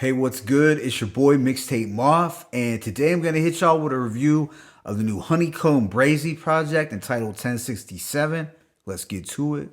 Hey, what's good? It's your boy Mixtape Moth, and today I'm gonna hit y'all with a review of the new HoneyKomb Brazy project entitled 1067. Let's get to it.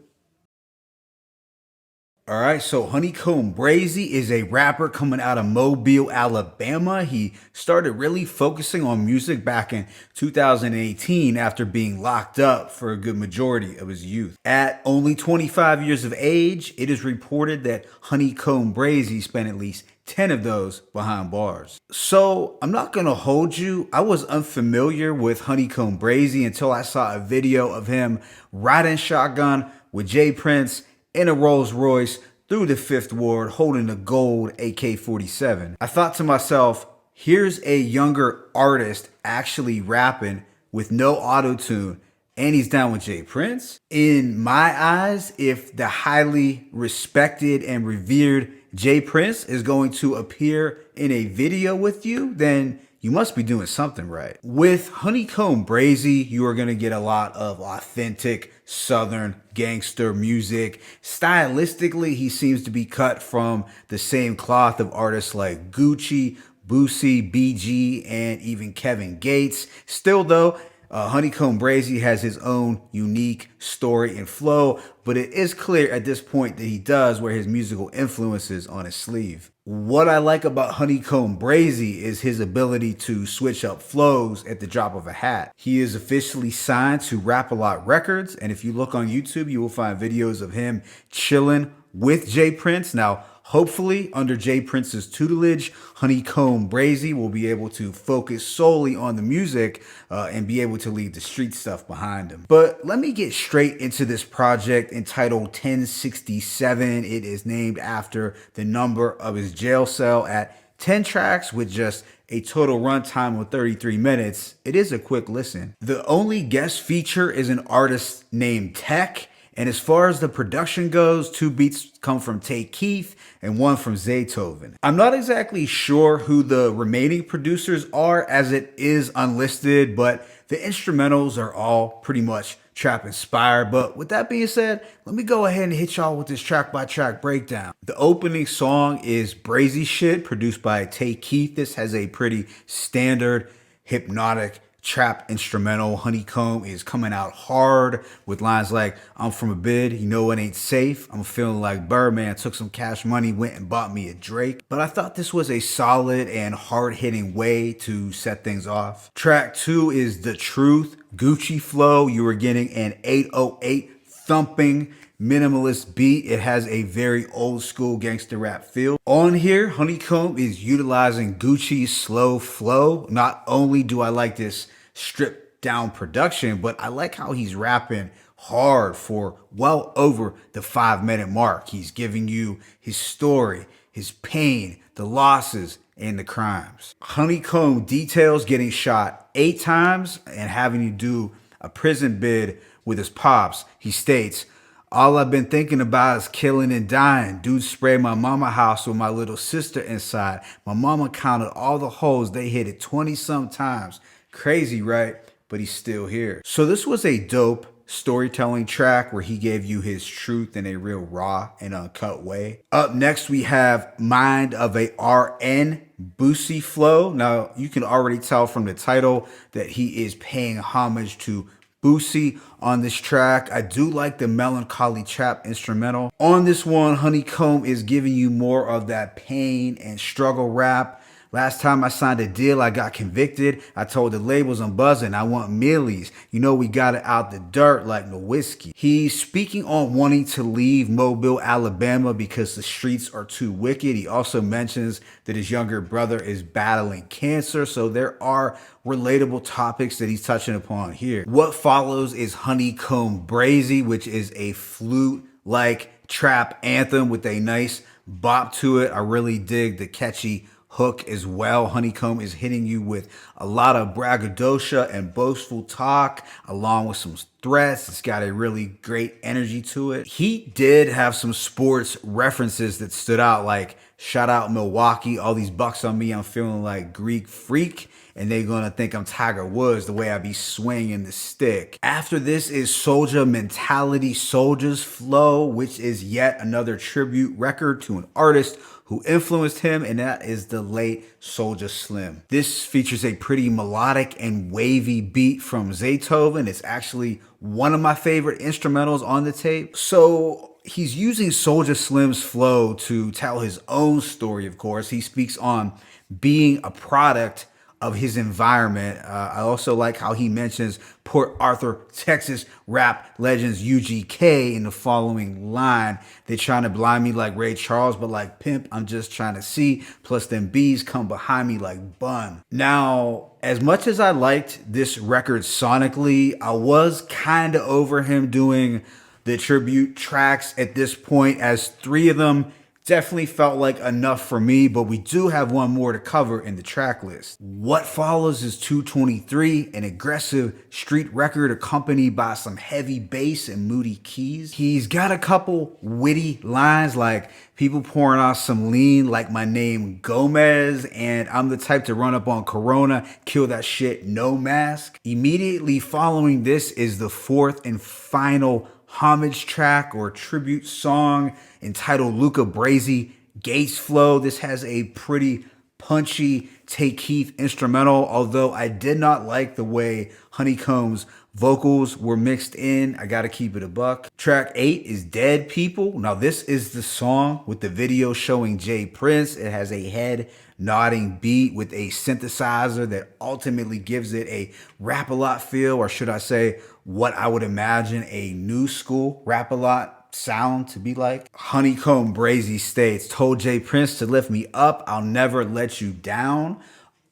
All right, so HoneyKomb Brazy is a rapper coming out of Mobile, Alabama. He started really focusing on music back in 2018 after being locked up for a good majority of his youth. At only 25 years of age, it is reported that HoneyKomb Brazy spent at least 10 of those behind bars. So I'm not gonna hold you. I was unfamiliar with HoneyKomb Brazy until I saw a video of him riding shotgun with Jay Prince in a Rolls Royce through the Fifth Ward holding a gold AK-47. I thought to myself, here's a younger artist actually rapping with no auto-tune and he's down with Jay Prince. In my eyes, if the highly respected and revered Jay Prince is going to appear in a video with you, then you must be doing something right. With HoneyKomb Brazy, you are going to get a lot of authentic Southern gangster music. Stylistically, he seems to be cut from the same cloth of artists like Gucci, Boosie, BG, and even Kevin Gates. Still though, HoneyKomb Brazy has his own unique story and flow, but it is clear at this point that he does wear his musical influences on his sleeve. What I like about HoneyKomb Brazy is his ability to switch up flows at the drop of a hat. He is officially signed to Rap-A-Lot Records, and if you look on YouTube, you will find videos of him chilling with Jay Prince. Now, hopefully, under Jay Prince's tutelage, HoneyKomb Brazy will be able to focus solely on the music and be able to leave the street stuff behind him. But let me get straight into this project entitled 1067. It is named after the number of his jail cell. At 10 tracks with just a total runtime of 33 minutes, it is a quick listen. The only guest feature is an artist named Tech. And as far as the production goes, 2 beats come from Tay Keith and 1 from Zaytoven. I'm not exactly sure who the remaining producers are as it is unlisted, but the instrumentals are all pretty much trap inspired. But with that being said, let me go ahead and hit y'all with this track by track breakdown. The opening song is Brazy Shit, produced by Tay Keith. This has a pretty standard hypnotic trap instrumental. HoneyKomb is coming out hard with lines like, I'm from a bid, you know it ain't safe. I'm feeling like Birdman, took some cash money, went and bought me a Drake. But I thought this was a solid and hard-hitting way to set things off. Track 2 is The Truth, Gucci flow. You are getting an 808 thumping minimalist beat. It has a very old school gangster rap feel. On here, HoneyKomb is utilizing Gucci's slow flow. Not only do I like this stripped down production, but I like how he's rapping hard for well over the 5-minute mark. He's giving you his story, his pain, the losses, and the crimes. HoneyKomb details getting shot 8 times and having to do a prison bid with his pops. He states, all I've been thinking about is killing and dying. Dude sprayed my mama house with my little sister inside. My mama counted all the holes. They hit it 20-some times. Crazy, right? But he's still here. So this was a dope storytelling track where he gave you his truth in a real raw and uncut way. Up next, we have Mind of a RN, Boosie flow. Now, you can already tell from the title that he is paying homage to Boosie on this track. I do like the melancholy trap instrumental. On this one, HoneyKomb is giving you more of that pain and struggle rap. Last time I signed a deal, I got convicted. I told the labels I'm buzzing, I want millies. You know we got it out the dirt like no whiskey. He's speaking on wanting to leave Mobile, Alabama because the streets are too wicked. He also mentions that his younger brother is battling cancer, so there are relatable topics that he's touching upon here. What follows is HoneyKomb Brazy, which is a flute-like trap anthem with a nice bop to it. I really dig the catchy hook as well. HoneyKomb is hitting you with a lot of braggadocio and boastful talk along with some threats. It's got a really great energy to it. He did have some sports references that stood out, like shout out Milwaukee, all these bucks on me, I'm feeling like Greek freak, and they're gonna think I'm Tiger Woods the way I be swinging the stick. After this is Soldier Mentality, Soldier's Flow, which is yet another tribute record to an artist who influenced him, and that is the late Soulja Slim. This features a pretty melodic and wavy beat from Zaytoven. It's actually one of my favorite instrumentals on the tape. So he's using Soulja Slim's flow to tell his own story, of course. He speaks on being a product of his environment. I also like how he mentions Port Arthur, Texas rap legends UGK in the following line. They're trying to blind me like Ray Charles, but like pimp, I'm just trying to see. Plus them bees come behind me like bun. Now, as much as I liked this record sonically, I was kind of over him doing the tribute tracks at this point, as 3 of them definitely felt like enough for me, but we do have one more to cover in the track list. What follows is 223, an aggressive street record accompanied by some heavy bass and moody keys. He's got a couple witty lines like people pouring out some lean like my name Gomez, and I'm the type to run up on Corona, kill that shit, no mask. Immediately following this is the 4th and final homage track or tribute song entitled Luca Brazy, Gates Flow. This has a pretty punchy Take Keith instrumental, although I did not like the way Honeycomb's vocals were mixed in. I gotta keep it a buck. Track 8 is Dead People. Now this is the song with the video showing Jay Prince. It has a head nodding beat with a synthesizer that ultimately gives it a rap-a-lot feel, or should I say what I would imagine a new school rap-a-lot sound to be like. HoneyKomb Brazy states, told Jay Prince to lift me up, I'll never let you down.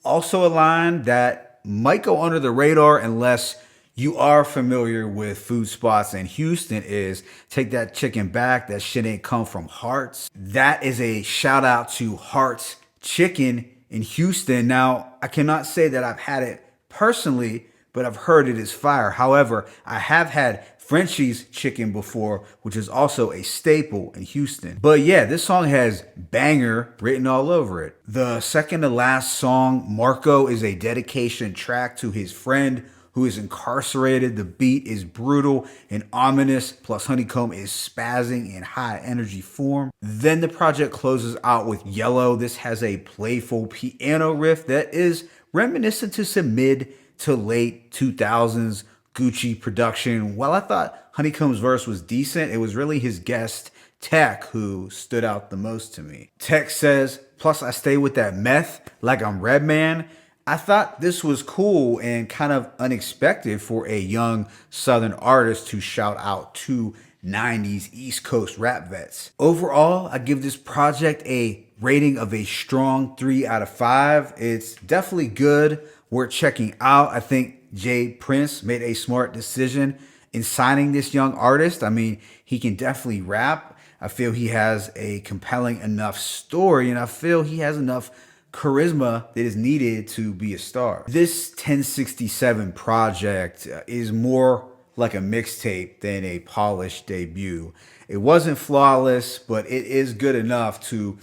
Also a line that might go under the radar unless you are familiar with food spots in Houston is take that chicken back, that shit ain't come from Hearts. That is a shout out to Hearts Chicken in Houston. Now, I cannot say that I've had it personally, but I've heard it is fire. However, I have had Frenchie's Chicken before, which is also a staple in Houston. But yeah, this song has banger written all over it. The second to last song, Marco, is a dedication track to his friend who is incarcerated. The beat is brutal and ominous, plus Honeycomb is spazzing in high energy form. Then the project closes out with Yellow. This has a playful piano riff that is reminiscent to some mid to late 2000s Gucci production. While I thought Honeycomb's verse was decent, it was really his guest Tech who stood out the most to me. Tech says, plus I stay with that meth like I'm Redman. I thought this was cool and kind of unexpected for a young Southern artist to shout out two 90s East Coast rap vets. Overall, I give this project a rating of a strong 3 out of 5. It's definitely good, worth checking out. I think Jay Prince made a smart decision in signing this young artist. I mean, he can definitely rap. I feel he has a compelling enough story, and I feel he has enough charisma that is needed to be a star. This 1067 project is more like a mixtape than a polished debut. It wasn't flawless, but it is good enough to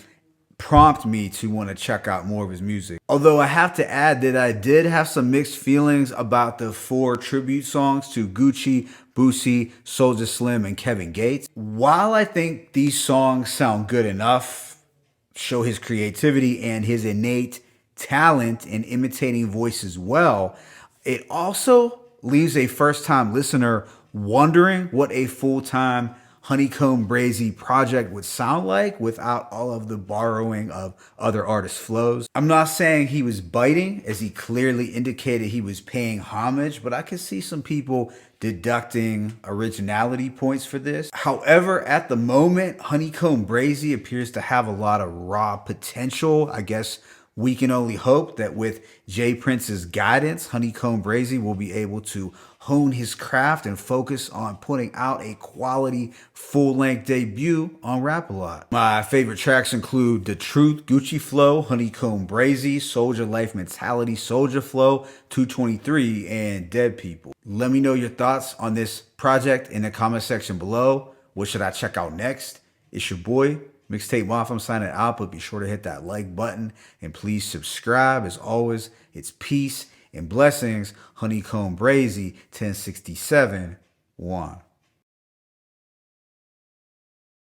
prompt me to want to check out more of his music. Although I have to add that I did have some mixed feelings about the 4 tribute songs to Gucci, Boosie, Soulja Slim, and Kevin Gates. While I think these songs sound good enough, show his creativity and his innate talent in imitating voices well, it also leaves a first-time listener wondering what a full-time HoneyKomb Brazy project would sound like without all of the borrowing of other artists' flows. I'm not saying he was biting, as he clearly indicated he was paying homage, but I could see some people deducting originality points for this. However, at the moment, HoneyKomb Brazy appears to have a lot of raw potential. I guess we can only hope that with Jay Prince's guidance, HoneyKomb Brazy will be able to hone his craft and focus on putting out a quality full-length debut on Rap-A-Lot. My favorite tracks include The Truth, Gucci Flow, HoneyKomb Brazy, Soulja Life Mentality, Soulja Flow, 223, and Dead People. Let me know your thoughts on this project in the comment section below. What should I check out next? It's your boy, Mixtape Mafia. I'm signing out, but be sure to hit that like button and please subscribe. As always, it's peace and blessings. HoneyKomb Brazy 1067 1.